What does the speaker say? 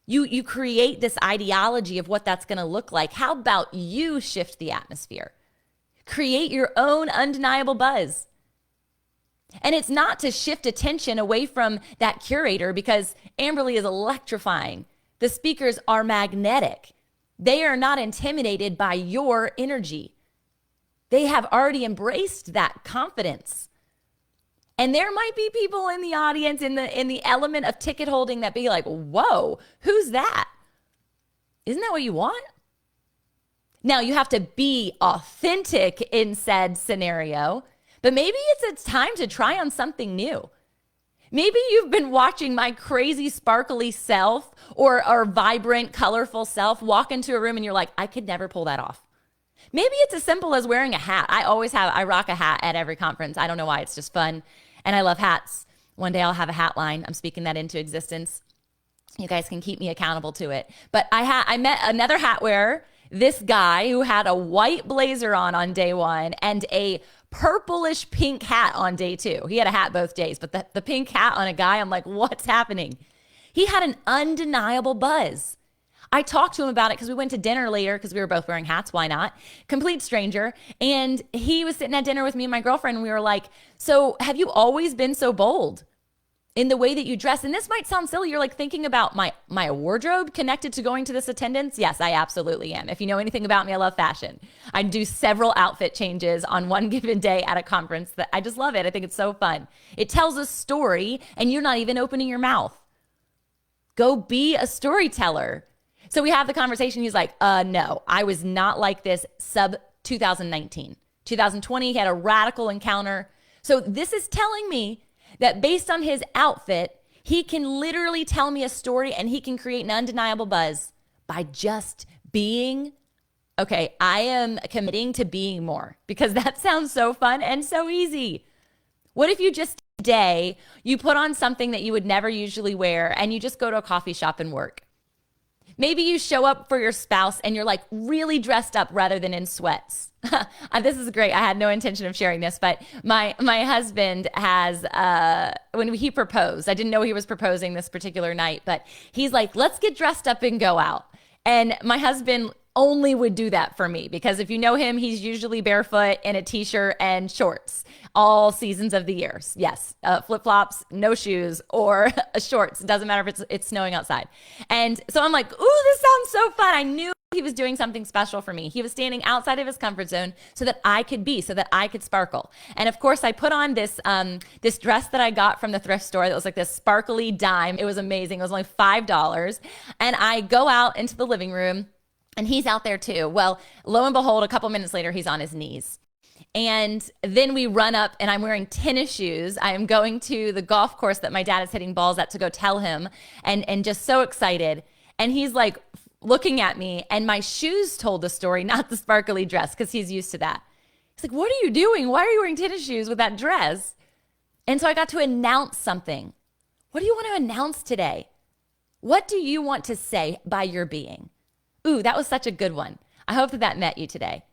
You create this ideology of what that's going to look like. How about you shift the atmosphere? Create your own undeniable buzz. And it's not to shift attention away from that curator, because Amberly is electrifying. The speakers are magnetic. They are not intimidated by your energy. They have already embraced that confidence. And there might be people in the audience in the element of ticket holding that be like, whoa, who's that? Isn't that what you want? Now, you have to be authentic in said scenario, but maybe it's a time to try on something new. Maybe you've been watching my crazy, sparkly self or vibrant, colorful self walk into a room and you're like, I could never pull that off. Maybe it's as simple as wearing a hat. I rock a hat at every conference. I don't know why, it's just fun. And I love hats. One day I'll have a hat line. I'm speaking that into existence. You guys can keep me accountable to it. But I met another hat wearer, this guy who had a white blazer on day one and a purplish pink hat on day two. He had a hat both days, but the pink hat on a guy, I'm like, what's happening? He had an undeniable buzz. I talked to him about it because we went to dinner later because we were both wearing hats. Why not? Complete stranger. And he was sitting at dinner with me and my girlfriend. And we were like, so have you always been so bold in the way that you dress? And this might sound silly. You're like thinking about my wardrobe connected to going to this attendance. Yes, I absolutely am. If you know anything about me, I love fashion. I do several outfit changes on one given day at a conference that I just love it. I think it's so fun. It tells a story and you're not even opening your mouth. Go be a storyteller. So we have the conversation. He's like, no, I was not like this sub 2019. 2020, he had a radical encounter. So this is telling me that based on his outfit, he can literally tell me a story and he can create an undeniable buzz by just being. Okay, I am committing to being more because that sounds so fun and so easy. What if you just today, you put on something that you would never usually wear and you just go to a coffee shop and work? Maybe you show up for your spouse and you're like really dressed up rather than in sweats. This is great. I had no intention of sharing this, but my husband has, when he proposed, I didn't know he was proposing this particular night, but he's like, let's get dressed up and go out. And my husband only would do that for me because if you know him, he's usually barefoot in a t-shirt and shorts all seasons of the year. Yes, flip-flops, no shoes, or shorts. It doesn't matter if it's snowing outside. And so I'm like, ooh, this sounds so fun. I knew he was doing something special for me. He was standing outside of his comfort zone so that I could sparkle. And of course, I put on this dress that I got from the thrift store that was like this sparkly dime. It was amazing. It was only $5. And I go out into the living room and he's out there too. Well, lo and behold, a couple minutes later, he's on his knees. And then we run up and I'm wearing tennis shoes. I am going to the golf course that my dad is hitting balls at to go tell him and just so excited. And he's like looking at me and my shoes told the story, not the sparkly dress, because he's used to that. He's like, what are you doing? Why are you wearing tennis shoes with that dress? And so I got to announce something. What do you want to announce today? What do you want to say by your being? Ooh, that was such a good one. I hope that met you today.